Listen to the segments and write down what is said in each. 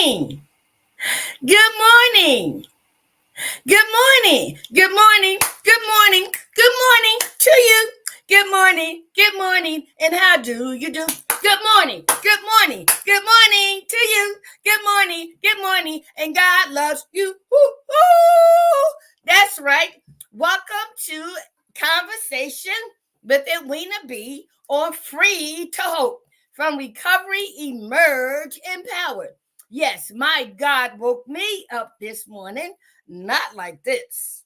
morning. Good morning. Good morning. Good morning. Good morning. Good morning to you. Good morning. Good morning. And how do you do? Good morning. Good morning. Good morning to you. Good morning. Good morning. And God loves you. Woo-hoo. That's right. Welcome to Conversation with Edwina B on Free to Hope. From Recovery, Emerge, Empowered. Yes, my God woke me up this morning, not like this.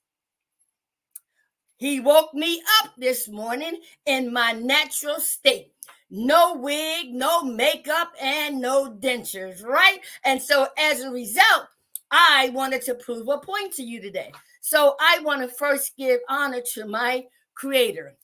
He woke me up this morning in my natural state. No wig, no makeup, and no dentures, right? And so as a result, I wanted to prove a point to you today. So I want to first give honor to my creator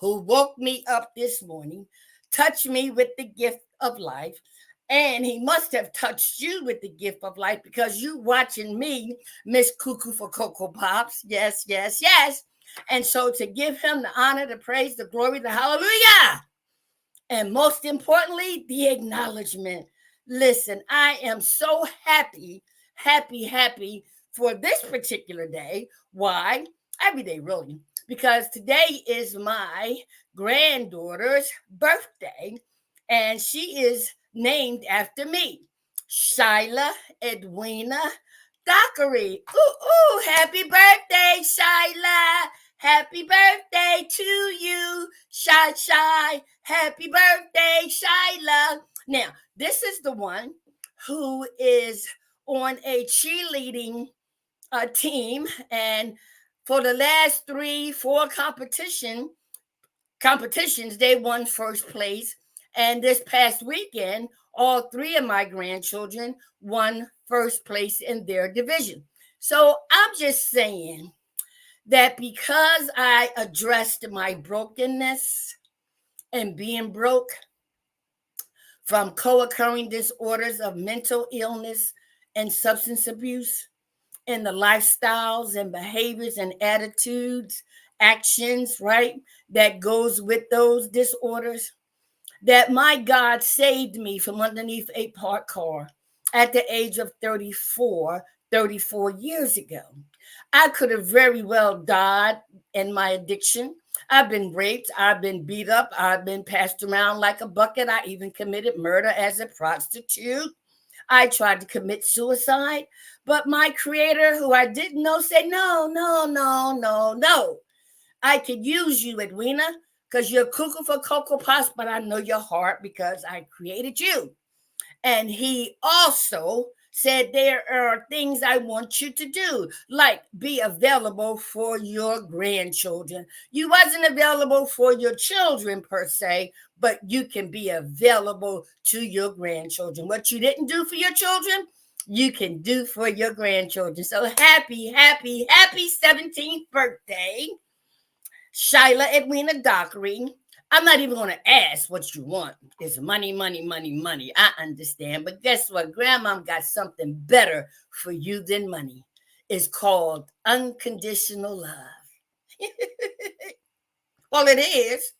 who woke me up this morning, touched me with the gift of life. And he must have touched you with the gift of life because you watching me, Miss Cuckoo for Cocoa Pops. Yes, yes, yes. And so to give him the honor, the praise, the glory, the hallelujah. And most importantly, the acknowledgement. Listen, I am so happy for this particular day. Why? Every day, really. Because today is my granddaughter's birthday, and she is named after me, Shyla Edwina Dockery. Ooh, happy birthday, Shyla. Happy birthday to you, Shy. Happy birthday, Shyla. Now, this is the one who is on a cheerleading team, and for the last 3-4 competitions, they won first place. And this past weekend, all 3 of my grandchildren won first place in their division. So I'm just saying that because I addressed my brokenness and being broke from co-occurring disorders of mental illness and substance abuse, and the lifestyles and behaviors and attitudes, actions, right, that goes with those disorders, that my God saved me from underneath a parked car at the age of 34 years ago. I could have very well died in my addiction. I've been raped, I've been beat up, I've been passed around like a bucket. I even committed murder as a prostitute. I tried to commit suicide, but my creator, who I didn't know, said, no. I could use you, Edwina, because you're cuckoo for Cocoa Pops, but I know your heart because I created you. And he also said there are things I want you to do, like be available for your grandchildren. You wasn't available for your children per se, but you can be available to your grandchildren. What you didn't do for your children, you can do for your grandchildren. So happy 17th birthday, Shyla Edwina Dockery. I'm not even going to ask what you want. It's money. I understand. But guess what? Grandma got something better for you than money. It's called unconditional love. Well, it is.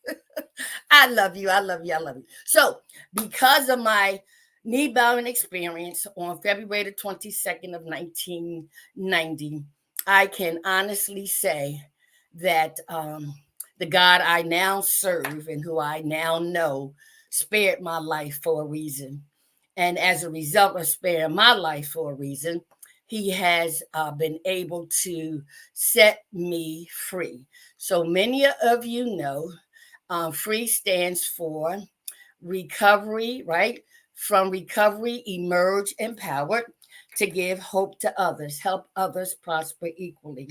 I love you. So, because of my knee-bowing experience on February the 22nd of 1990, I can honestly say that the God I now serve and who I now know spared my life for a reason. And as a result of sparing my life for a reason, he has been able to set me free. So many of you know, free stands for recovery, right? From recovery, emerge empowered to give hope to others, help others prosper equally.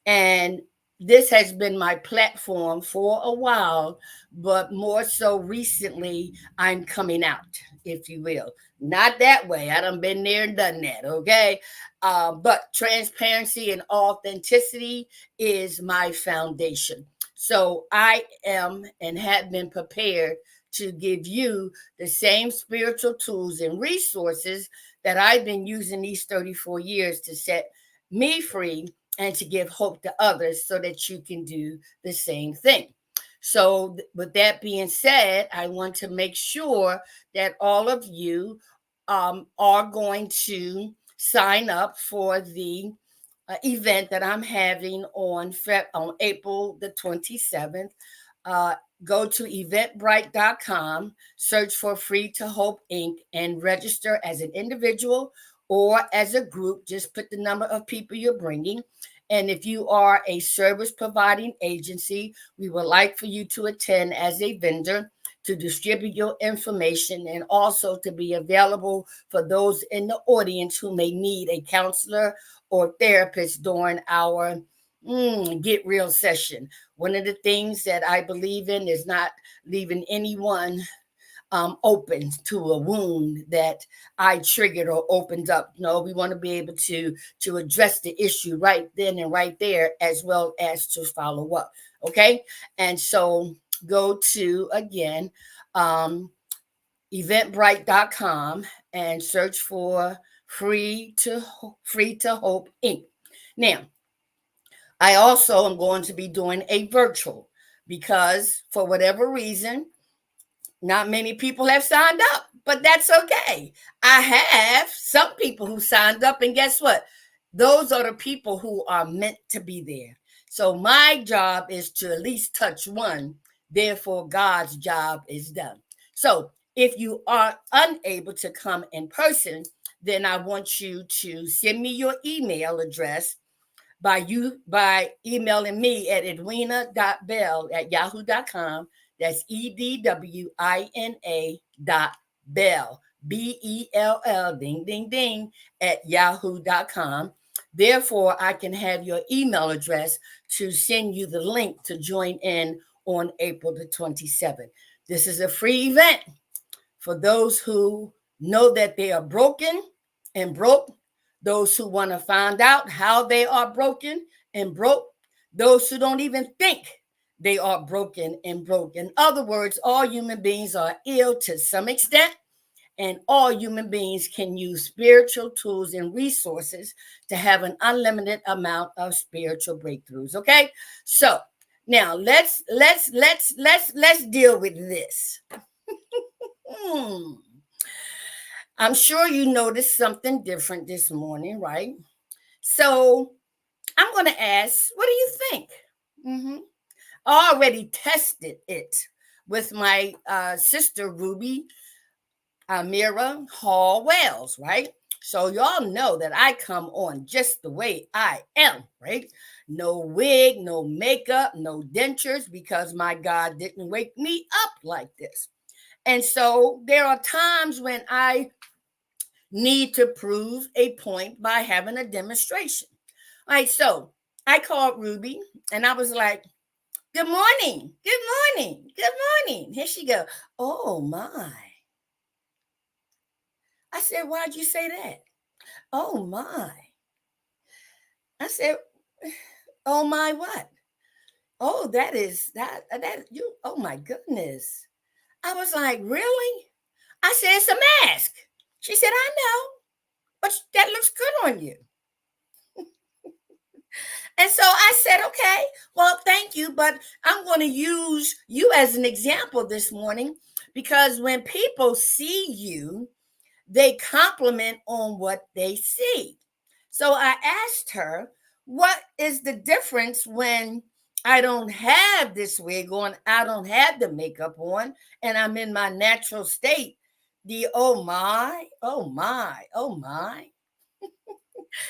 And this has been my platform for a while, but more so recently, I'm coming out, if you will. Not that way. I done been there and done that, okay? But transparency and authenticity is my foundation. So I am and have been prepared to give you the same spiritual tools and resources that I've been using these 34 years to set me free and to give hope to others so that you can do the same thing. So, with that being said, I want to make sure that all of you are going to sign up for the event that I'm having on April the 27th. Uh, Go to eventbrite.com, search for Free to Hope Inc., and register as an individual or as a group. Just put the number of people you're bringing. And if you are a service providing agency, we would like for you to attend as a vendor to distribute your information and also to be available for those in the audience who may need a counselor or therapist during our get real session. One of the things that I believe in is not leaving anyone open to a wound that I triggered or opened up. No, we want to be able to address the issue right then and right there, as well as to follow up. Okay, and so go to again eventbrite.com and search for Free to Hope Inc. Now, I also am going to be doing a virtual because for whatever reason, not many people have signed up, but that's okay. I have some people who signed up, and guess what? Those are the people who are meant to be there. So my job is to at least touch one. Therefore, God's job is done. So if you are unable to come in person, then I want you to send me your email address by emailing me at edwina.bell@yahoo.com. That's EDWINA.bell, BELL, ding, ding, ding, at yahoo.com. Therefore, I can have your email address to send you the link to join in on April the 27th. This is a free event for those who know that they are broken and broke, those who want to find out how they are broken and broke, those who don't even think they are broken and broke. In other words, all human beings are ill to some extent, and all human beings can use spiritual tools and resources to have an unlimited amount of spiritual breakthroughs. Okay, so now let's deal with this. I'm sure you noticed something different this morning, right? So I'm going to ask, what do you think? I already tested it with my sister Ruby Amira Hall Wells, right? So y'all know that I come on just the way I am, right? No wig, no makeup, no dentures, because my God didn't wake me up like this. And so there are times when I need to prove a point by having a demonstration. All right, so I called Ruby and I was like, good morning, good morning, good morning. Here she go. Oh my. I said, why'd you say that? Oh my. I said, oh my what? Oh, that you, oh my goodness. I was like, really? I said, it's a mask. She said, I know, but that looks good on you. And so I said, okay, well, thank you, but I'm going to use you as an example this morning, because when people see you, they compliment on what they see. So I asked her, what is the difference when I don't have this wig on, I don't have the makeup on, and I'm in my natural state? The oh my, oh my, oh my.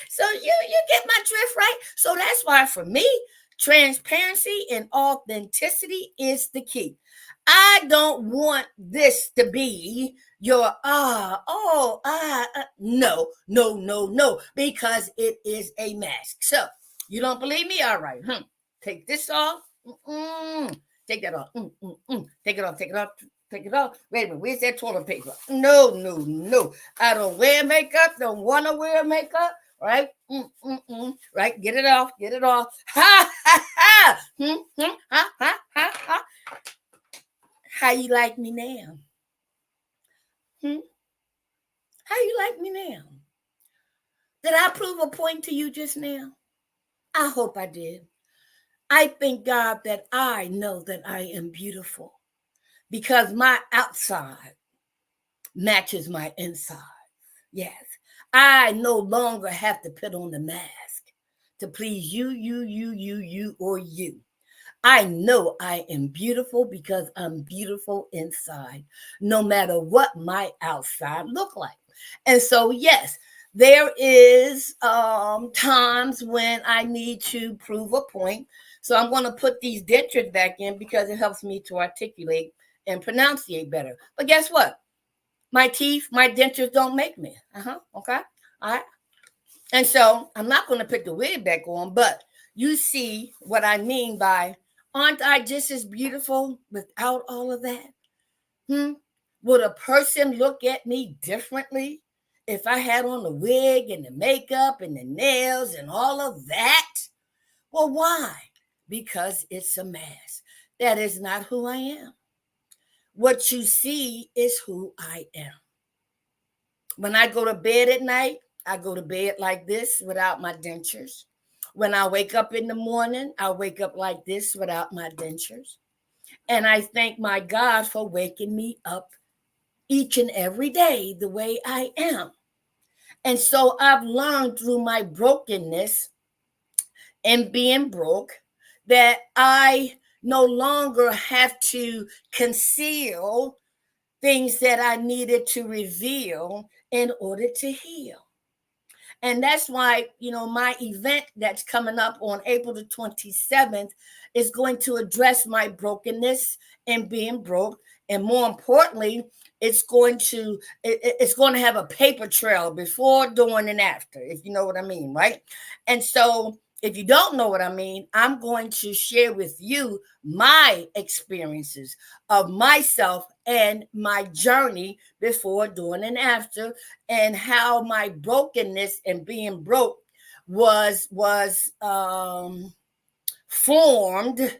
So you get my drift, right? So that's why for me, transparency and authenticity is the key. I don't want this to be your no, because it is a mask. So you don't believe me? All right, take this off. Take that off. Take it off. Take it off. Take it off. Wait a minute. Where's that toilet paper? No. I don't wear makeup. Don't want to wear makeup. Right? Right? Get it off. Get it off. Ha ha ha. Ha ha ha ha. How you like me now? How you like me now? Did I prove a point to you just now? I hope I did. I thank God that I know that I am beautiful, because my outside matches my inside. Yes, I no longer have to put on the mask to please you, or you. I know I am beautiful because I'm beautiful inside, no matter what my outside look like. And so, yes, there is times when I need to prove a point. So I'm going to put these dentures back in because it helps me to articulate and pronunciate better. But guess what? My teeth, my dentures don't make me. Okay. All right. And so I'm not going to put the wig back on, but you see what I mean by, aren't I just as beautiful without all of that? Hmm? Would a person look at me differently if I had on the wig and the makeup and the nails and all of that? Well, why? Because it's a mask. That is not who I am. What you see is who I am. When I go to bed at night, I go to bed like this without my dentures. When I wake up in the morning, I wake up like this without my dentures. And I thank my God for waking me up each and every day the way I am. And so I've learned through my brokenness and being broke that I no longer have to conceal things that I needed to reveal in order to heal. And that's why, my event that's coming up on April the 27th is going to address my brokenness and being broke. And more importantly, it's going to have a paper trail before, during, and after, if you know what I mean, right? And so if you don't know what I mean, I'm going to share with you my experiences of myself and my journey before, during, and after, and how my brokenness and being broke was formed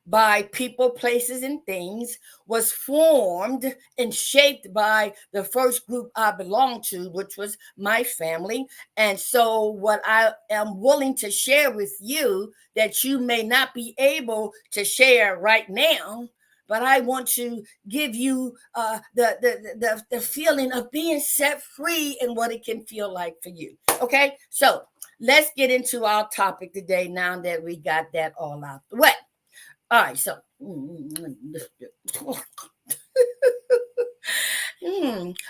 by people, places, and things, was formed and shaped by the first group I belonged to, which was my family. And so, what I am willing to share with you that you may not be able to share right now, but I want to give you the feeling of being set free and what it can feel like for you. Okay, so let's get into our topic today now that we got that all out the way. All right, so all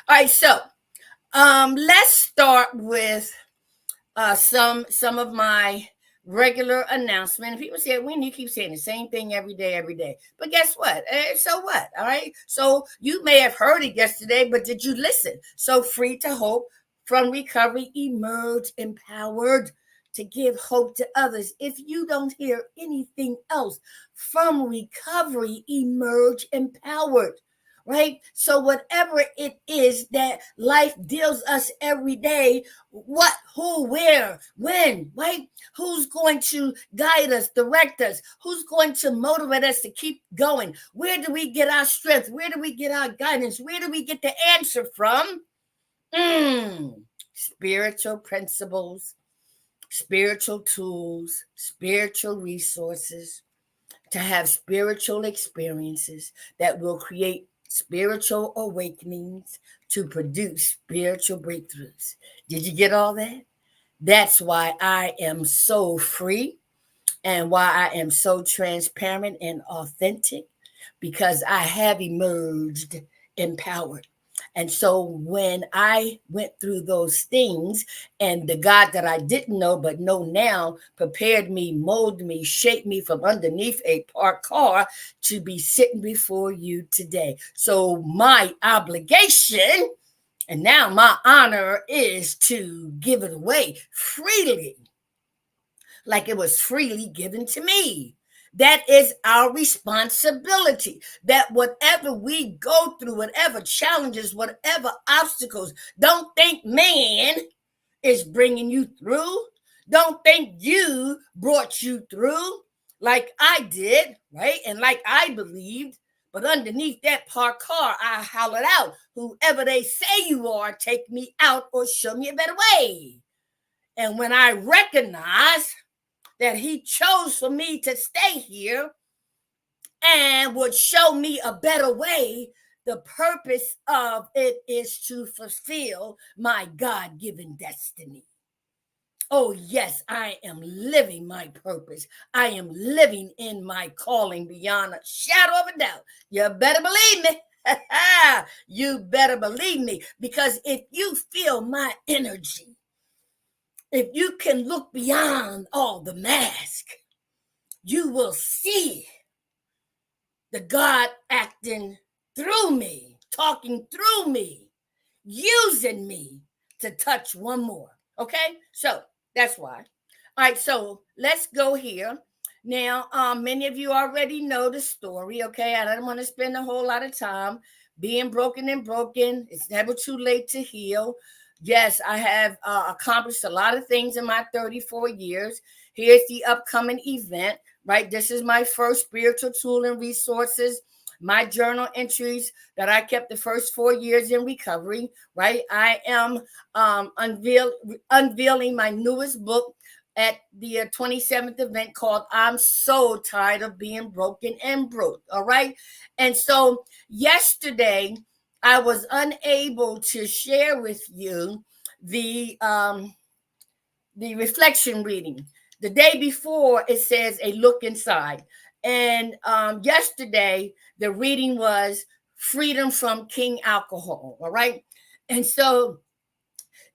right, so let's start with some of my regular announcement. People say, when you keep saying the same thing every day, every day. But guess what? So what? All right. So you may have heard it yesterday, but did you listen? So free to hope, from recovery, emerge empowered to give hope to others. If you don't hear anything else, from recovery, emerge empowered. Right? So whatever it is that life deals us every day, what, who, where, when, right? Who's going to guide us, direct us? Who's going to motivate us to keep going? Where do we get our strength? Where do we get our guidance? Where do we get the answer from? Spiritual principles, spiritual tools, spiritual resources, to have spiritual experiences that will create spiritual awakenings to produce spiritual breakthroughs. Did you get all that? That's why I am so free and why I am so transparent and authentic, because I have emerged empowered. And so when I went through those things, and the God that I didn't know but know now prepared me, molded me, shaped me from underneath a parked car to be sitting before you today. So my obligation and now my honor is to give it away freely, like it was freely given to me. That is our responsibility. That whatever we go through, whatever challenges, whatever obstacles, don't think man is bringing you through. Don't think you brought you through like I did, right? And like I believed. But underneath that parked car, I hollered out, whoever they say you are, take me out or show me a better way. And when I recognized that he chose for me to stay here and would show me a better way, The purpose of it is to fulfill my God-given destiny. Oh, yes, I am living my purpose. I am living in my calling beyond a shadow of a doubt. You better believe me. You better believe me, because if you feel my energy, if you can look beyond all the mask, you will see the God acting through me, talking through me, using me to touch one more. Okay, so that's why. All right, so let's go here. Now, many of you already know the story, okay? I don't want to spend a whole lot of time being broken and broken. It's never too late to heal. Yes, I have accomplished a lot of things in my 34 years. Here's the upcoming event, right? This is my first spiritual tool and resources, my journal entries that I kept the first 4 years in recovery, right? I am unveiling my newest book at the 27th event called I'm So Tired of Being Broken and Broke, all right? And so yesterday, I was unable to share with you the reflection reading. The day before, it says a look inside. And yesterday, the reading was freedom from King Alcohol, all right? And so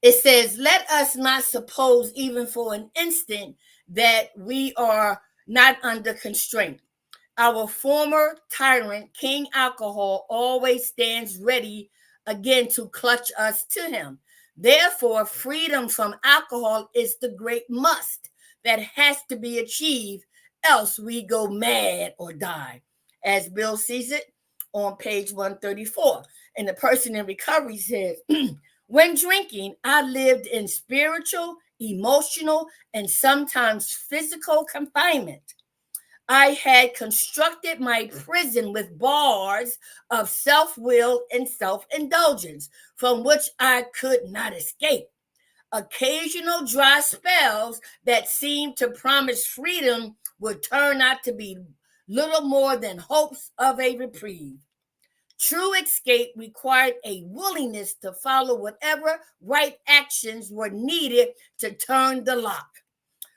it says, let us not suppose even for an instant that we are not under constraint. Our former tyrant, King Alcohol, always stands ready again to clutch us to him. Therefore, freedom from alcohol is the great must that has to be achieved, else we go mad or die. As Bill sees it on page 134. And the person in recovery says, when drinking, I lived in spiritual, emotional, and sometimes physical confinement. I had constructed my prison with bars of self-will and self-indulgence from which I could not escape. Occasional dry spells that seemed to promise freedom would turn out to be little more than hopes of a reprieve. True escape required a willingness to follow whatever right actions were needed to turn the lock.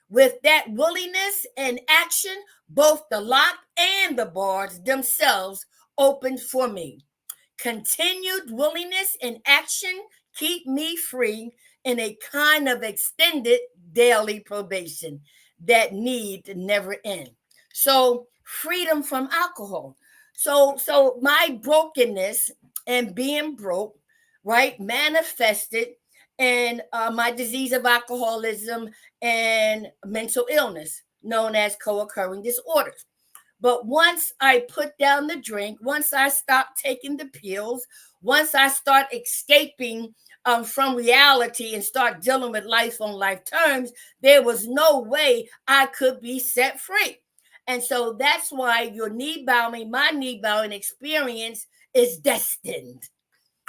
With that willingness and action, both the lock and the bars themselves opened for me. Continued willingness and action keep me free in a kind of extended daily probation that need to never end. So, freedom from alcohol. So my brokenness and being broke, right, manifested in my disease of alcoholism and mental illness known as co-occurring disorders. But once I put down the drink, once I stopped taking the pills, once I start escaping from reality and start dealing with life on life terms, there was no way I could be set free. And so that's why your knee bowing, my knee bowing experience is destined.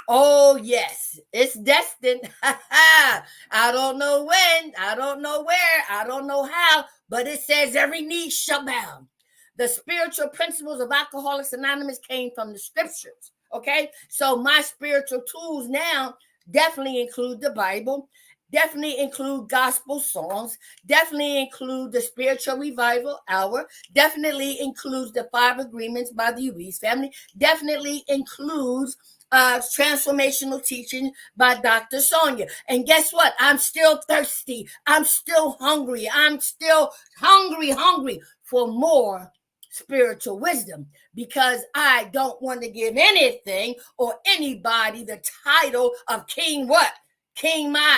Oh, yes, it's destined. I don't know when, I don't know where, I don't know how, but it says every knee shall bow. The spiritual principles of Alcoholics Anonymous came from the scriptures, okay? So my spiritual tools now definitely include the Bible, definitely include gospel songs, definitely include the spiritual revival hour, definitely includes the 5 agreements by the Ruiz family, definitely includes transformational teaching by Dr. Sonia. And guess what? I'm still thirsty. I'm still hungry. I'm still hungry for more spiritual wisdom, because I don't want to give anything or anybody the title of King what? King my.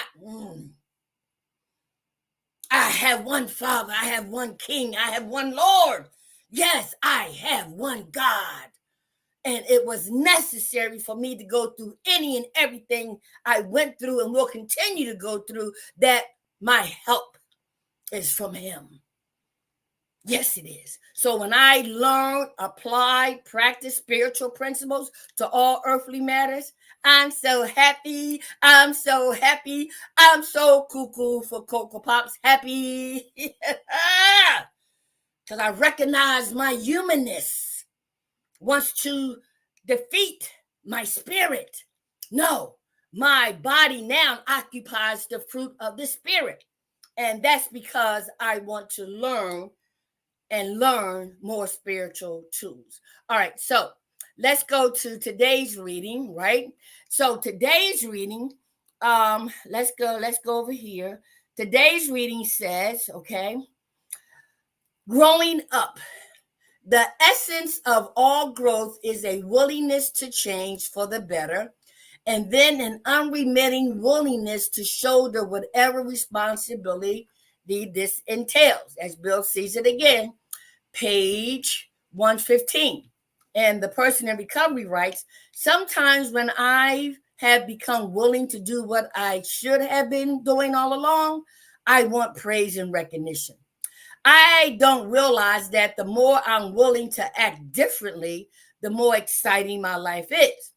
I have one Father. I have one King. I have one Lord. Yes, I have one God. And it was necessary for me to go through any and everything I went through and will continue to go through, that my help is from him. Yes, it is. So when I learn, apply, practice spiritual principles to all earthly matters, I'm so happy. I'm so happy. I'm so cuckoo for Cocoa Pops happy. Because I recognize my humanness wants to defeat my spirit. No, my body now occupies the fruit of the spirit. And that's because I want to learn and learn more spiritual tools. All right, so let's go to today's reading, right? So today's reading, let's go over here. Today's reading says, okay, growing up. The essence of all growth is a willingness to change for the better, and then an unremitting willingness to shoulder whatever responsibility this entails. As Bill sees it again, page 115. And the person in recovery writes, sometimes when I have become willing to do what I should have been doing all along, I want praise and recognition. I don't realize that the more I'm willing to act differently, the more exciting my life is.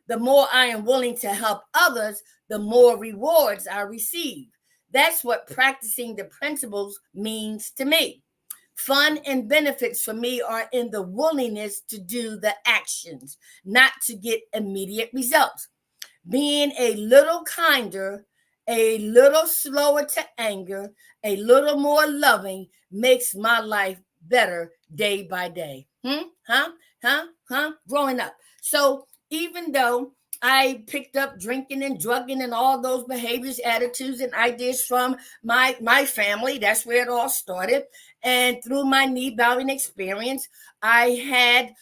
The more I am willing to help others, the more rewards I receive. That's what practicing the principles means to me. Fun and benefits for me are in the willingness to do the actions, not to get immediate results. Being a little kinder, a little slower to anger, a little more loving makes my life better day by day. Growing up. So even though I picked up drinking and drugging and all those behaviors, attitudes, and ideas from my family, that's where it all started. And through my knee bowing experience, I had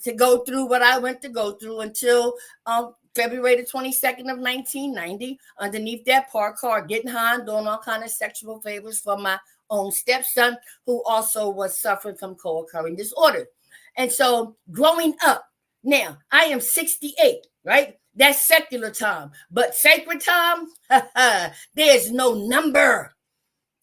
to go through what I went to go through until February the 22nd of 1990, underneath that parked car, getting high and doing all kind of sexual favors for my own stepson, who also was suffering from co-occurring disorder. And so growing up, now I am 68, right? That's secular time. But sacred time, there's no number.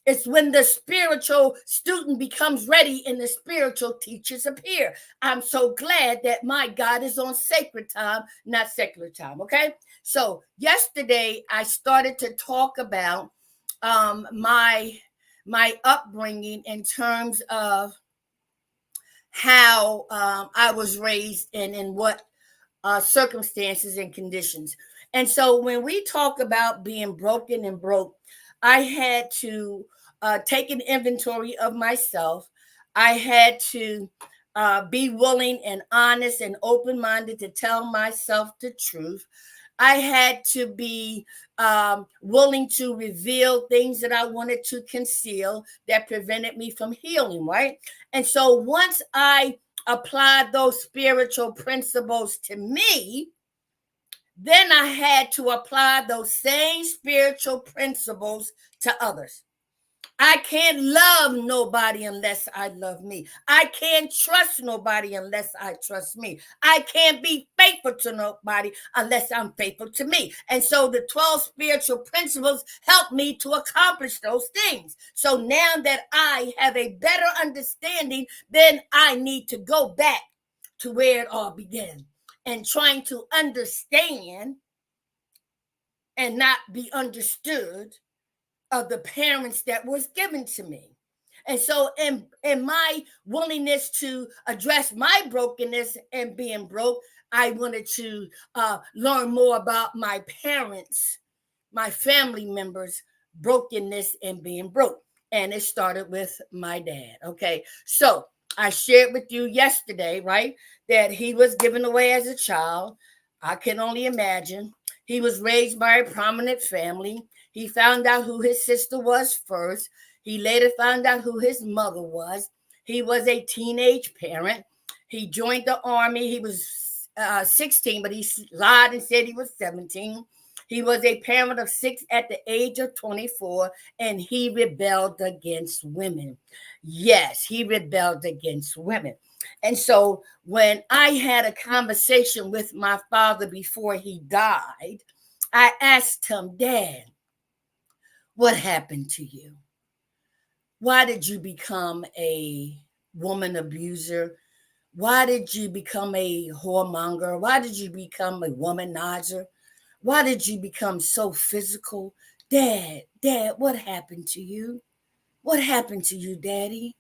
It's when the spiritual student becomes ready and the spiritual teachers appear. I'm so glad that my God is on sacred time, not secular time, okay? So yesterday I started to talk about my upbringing in terms of how I was raised and in what circumstances and conditions. And so when we talk about being broken and broke, I had to take an inventory of myself. I had to be willing and honest and open-minded to tell myself the truth. I had to be willing to reveal things that I wanted to conceal that prevented me from healing, right? And so once I applied those spiritual principles to me, then I had to apply those same spiritual principles to others. I can't love nobody unless I love me. I can't trust nobody unless I trust me. I can't be faithful to nobody unless I'm faithful to me. And so the 12 spiritual principles help me to accomplish those things. So now that I have a better understanding, then I need to go back to where it all began and trying to understand and not be understood of the parents that was given to me. And so in my willingness to address my brokenness and being broke, I wanted to learn more about my parents, my family members' brokenness and being broke. And it started with my dad. Okay. So I shared with you yesterday, right, that he was given away as a child. I can only imagine. He was raised by a prominent family. He found out who his sister was first. He later found out who his mother was. He was a teenage parent. He joined the army. He was 16, but he lied and said he was 17. He was a parent of 6 at the age of 24, and he rebelled against women. Yes, he rebelled against women. And so when I had a conversation with my father before he died, I asked him, Dad, what happened to you? Why did you become a woman abuser? Why did you become a whoremonger? Why did you become a womanizer? Why did you become so physical? Dad, what happened to you? What happened to you, Daddy?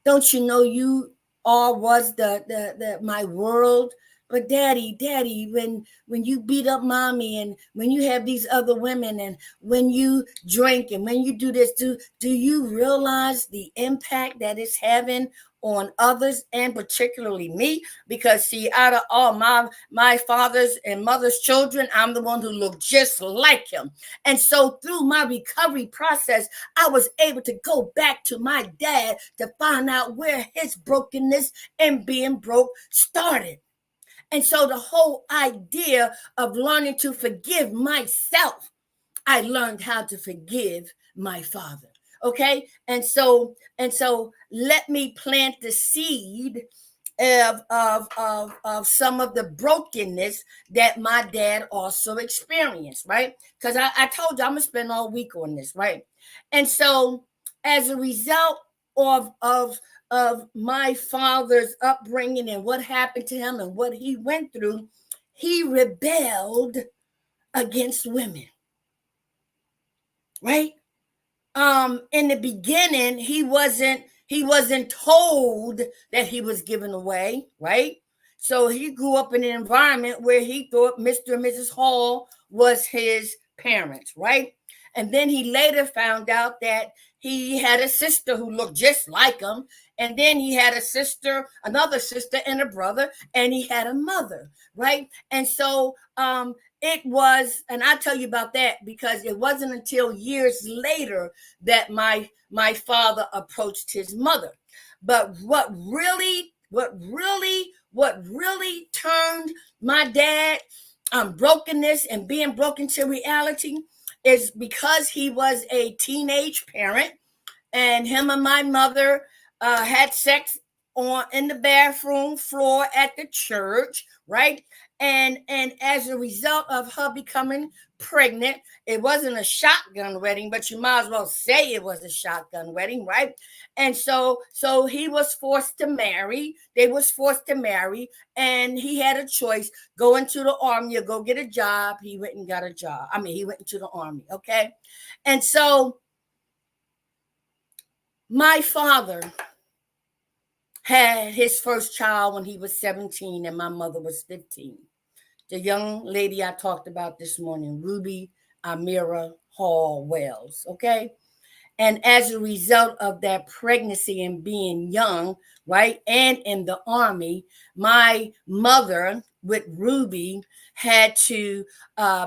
Don't you know you all was the my world? but daddy, when you beat up mommy, and when you have these other women, and when you drink, and when you do this, do you realize the impact that it's having on others, and particularly me? Because see, out of all my father's and mother's children, I'm the one who looked just like him. And so through my recovery process, I was able to go back to my dad to find out where his brokenness and being broke started. And so the whole idea of learning to forgive myself, I learned how to forgive my father. Okay? And so let me plant the seed of some of the brokenness that my dad also experienced, right? Because I told you I'm gonna spend all week on this, right? And so as a result of my father's upbringing and what happened to him and what he went through, he rebelled against women, right? In the beginning, he wasn't told that he was given away, right? So he grew up in an environment where he thought Mr. and Mrs. Hall was his parents, right? And then he later found out that he had a sister who looked just like him, and then he had a sister, another sister, and a brother, and he had a mother, right? And so it was, and I'll tell you about that, because it wasn't until years later that my father approached his mother. But what really turned my dad brokenness and being broken to reality is because he was a teenage parent, and him and my mother had sex on in the bathroom floor at the church, right? And as a result of her becoming pregnant, it wasn't a shotgun wedding, but you might as well say it was a shotgun wedding, right? And so he was forced to marry. They was forced to marry, and he had a choice: go into the army or go get a job. He went and got a job. I mean, he went into the army, okay? And so my father had his first child when he was 17 and my mother was 15. The young lady I talked about this morning, Ruby Amira Hall Wells, okay? And as a result of that pregnancy and being young, right, and in the army, my mother with Ruby had to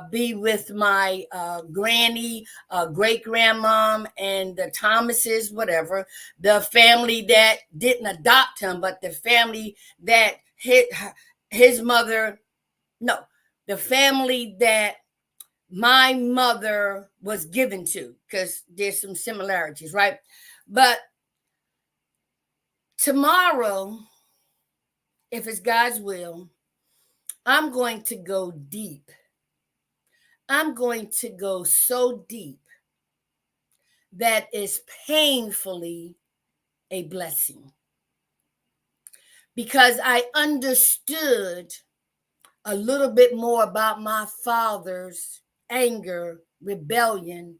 be with my granny, great grandmom, and the Thomases, whatever, the family that didn't adopt him, but the family that his mother, no, the family that my mother was given to, because there's some similarities, right? But tomorrow, if it's God's will, I'm going to go deep. I'm going to go so deep that is painfully a blessing, because I understood a little bit more about my father's anger, rebellion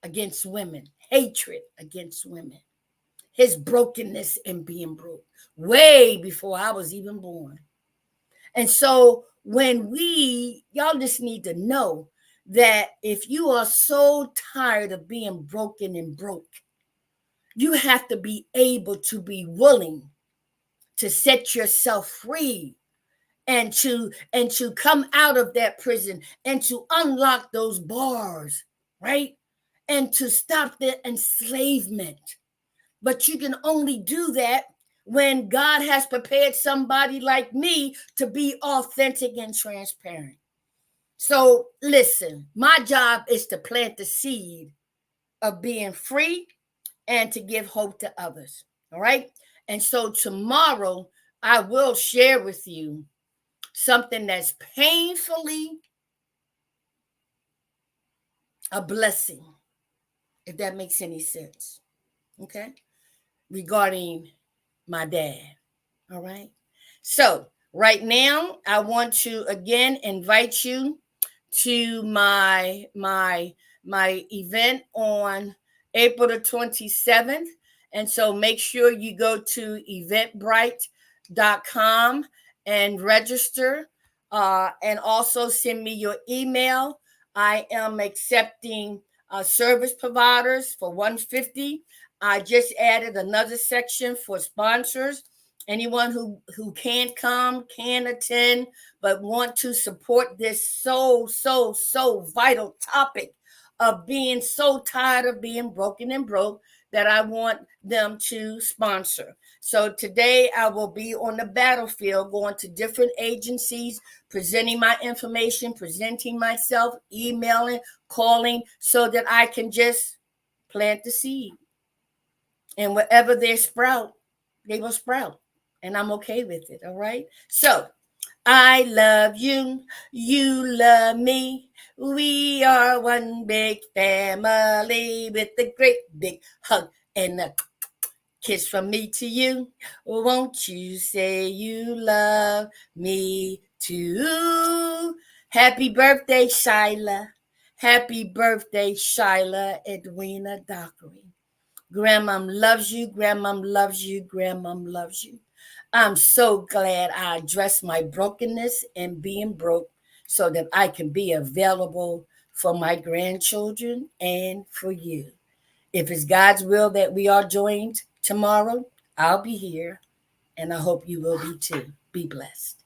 against women, hatred against women, his brokenness and being broke way before I was even born. And so when y'all just need to know that if you are so tired of being broken and broke, you have to be able to be willing to set yourself free, and to come out of that prison, and to unlock those bars, right? And to stop the enslavement. But you can only do that when God has prepared somebody like me to be authentic and transparent. So listen, my job is to plant the seed of being free and to give hope to others. All right. And so tomorrow I will share with you something that's painfully a blessing, if that makes any sense. Okay. Regarding my dad. All right. So right now, I want to again invite you to my event on April the 27th. And so make sure you go to eventbrite.com and register, and also send me your email. I am accepting service providers for 150. I just added another section for sponsors. Anyone who can't come, can attend, but want to support this so vital topic of being so tired of being broken and broke, that I want them to sponsor. So today I will be on the battlefield, going to different agencies, presenting my information, presenting myself, emailing, calling, so that I can just plant the seed. And whatever they sprout, they will sprout. And I'm okay with it. All right. So I love you. You love me. We are one big family with a great big hug and a kiss from me to you. Won't you say you love me too? Happy birthday, Shyla. Happy birthday, Shyla Edwina Dockery. Grandmom loves you. Grandmom loves you. Grandmom loves you. I'm so glad I addressed my brokenness and being broke so that I can be available for my grandchildren and for you. If it's God's will that we are joined tomorrow, I'll be here, and I hope you will be too. Be blessed.